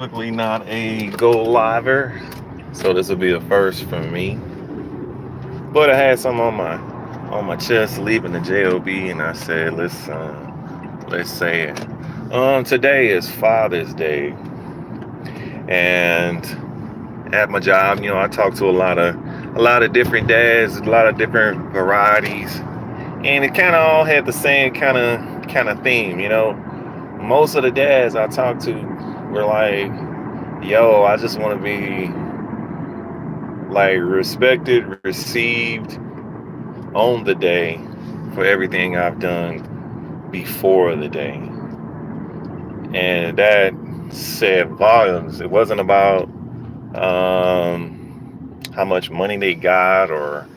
Typically not a go liver, so this will be the first for me. But I had some on my chest leaving the job, and I said, let's say it. Today is Father's Day, and at my job, I talk to a lot of different dads, a lot of different varieties, and it kind of all had the same kind of theme. Most of the dads I talked to were like, "Yo, I just want to be like respected, received on the day for everything I've done before the day." And that said volumes. It wasn't about how much money they got or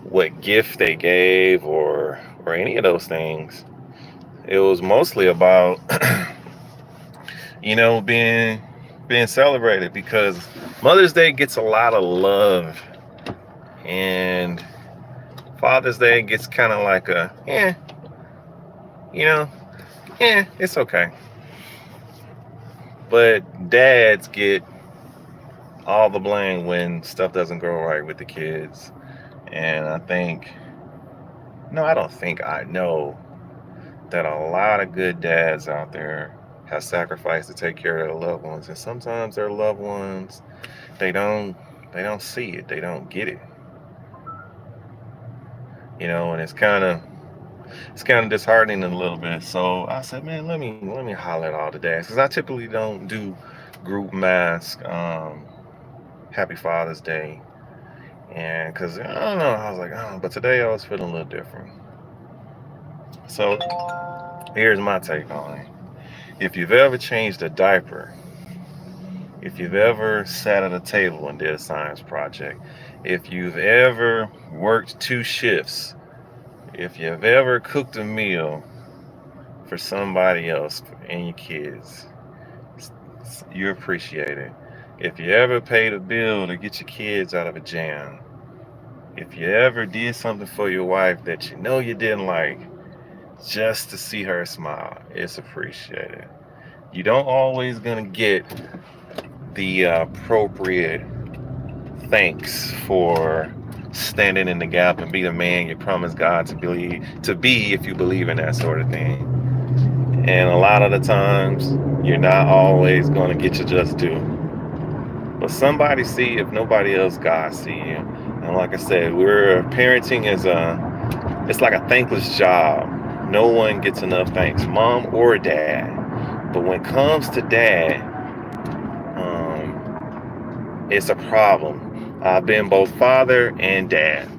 what gift they gave or any of those things. It was mostly about being celebrated because Mother's Day gets a lot of love, and Father's Day gets kind of like you know, it's okay. But dads get all the blame when stuff doesn't go right with the kids. And no, I don't think I know that a lot of good dads out there have sacrificed to take care of their loved ones. And sometimes their loved ones, they don't, they don't see it. They don't get it. And it's kind of disheartening a little bit. So I said, man, let me holler at all the dads because I typically don't do group mask. Happy Father's Day, and because I don't know, I was like, oh, but today I was feeling a little different. So here's my take on it. If you've ever changed a diaper, if you've ever sat at a table and did a science project, if you've ever worked two shifts, if you've ever cooked a meal for somebody else and your kids, you appreciate it. If you ever paid a bill to get your kids out of a jam, if you ever did something for your wife that you know you didn't like, just to see her smile, it's appreciated. You don't always gonna get the appropriate thanks for standing in the gap and be the man you promised God to be if you believe in that sort of thing. And a lot of the times, you're not always gonna get your just due. But somebody see if nobody else, God see you. And like I said, we're parenting is it's like a thankless job. No one gets enough thanks, mom or dad. But when it comes to dad, it's a problem. I've been both father and dad.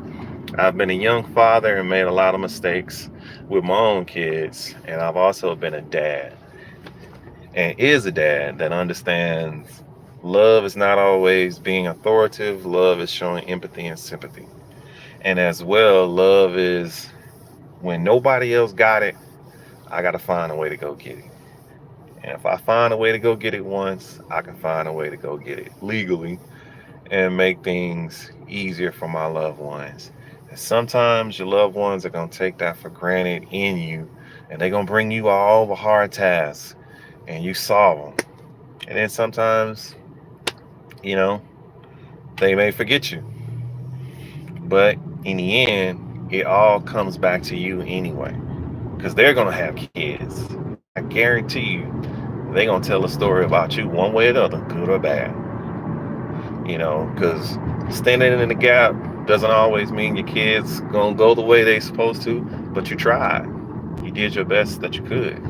I've been a young father and made a lot of mistakes with my own kids, and I've also been a dad and is a dad that understands love is not always being authoritative. Love is showing empathy and sympathy. And as well, love is when nobody else got it, I got to find a way to go get it. And if I find a way to go get it once, I can find a way to go get it legally and make things easier for my loved ones. And sometimes your loved ones are going to take that for granted in you, and they're going to bring you all the hard tasks and you solve them. And then sometimes, you know, they may forget you. But in the end, it all comes back to you anyway. Because they're going to have kids. I guarantee you, they're going to tell a story about you one way or the other, good or bad. Because standing in the gap doesn't always mean your kids going to go the way they supposed to, but you tried. You did your best that you could.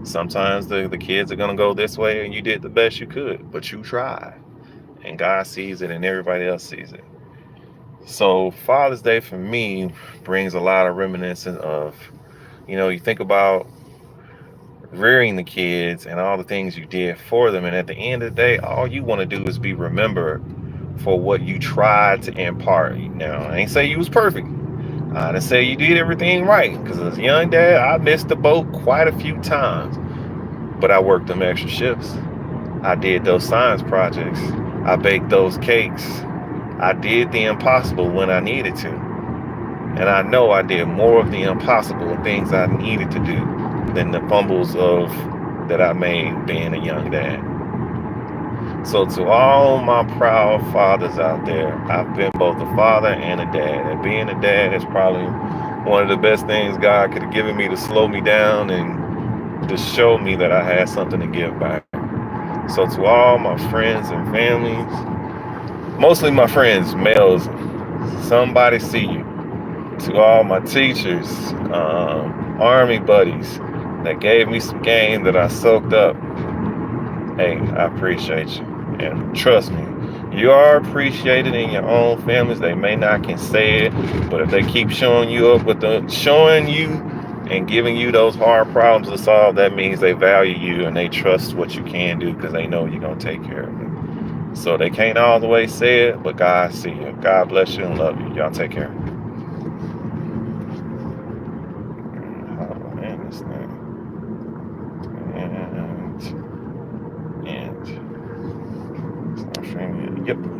Sometimes the kids are going to go this way and you did the best you could, but you tried. And God sees it and everybody else sees it. So Father's Day for me brings a lot of reminiscence of, you think about rearing the kids and all the things you did for them. And at the end of the day, all you want to do is be remembered for what you tried to impart. Now, I ain't say you was perfect. I didn't say you did everything right. Because as a young dad, I missed the boat quite a few times. But I worked them extra shifts. I did those science projects. I baked those cakes. I did the impossible when I needed to. And I know I did more of the impossible things I needed to do than the fumbles of that I made being a young dad. So to all my proud fathers out there, I've been both a father and a dad. And being a dad is probably one of the best things God could have given me to slow me down and to show me that I had something to give back. So to all my friends and families, mostly my friends, males, somebody see you. To all my teachers, army buddies that gave me some game that I soaked up, hey, I appreciate you. And trust me, you are appreciated in your own families. They may not can say it, but if they keep showing you up with the showing you and giving you those hard problems to solve, that means they value you and they trust what you can do because they know you're gonna take care of it. So they can't all the way say it, but God see you. God bless you and love you. Y'all take care. Oh man, this thing. And it's not showing you. Yep.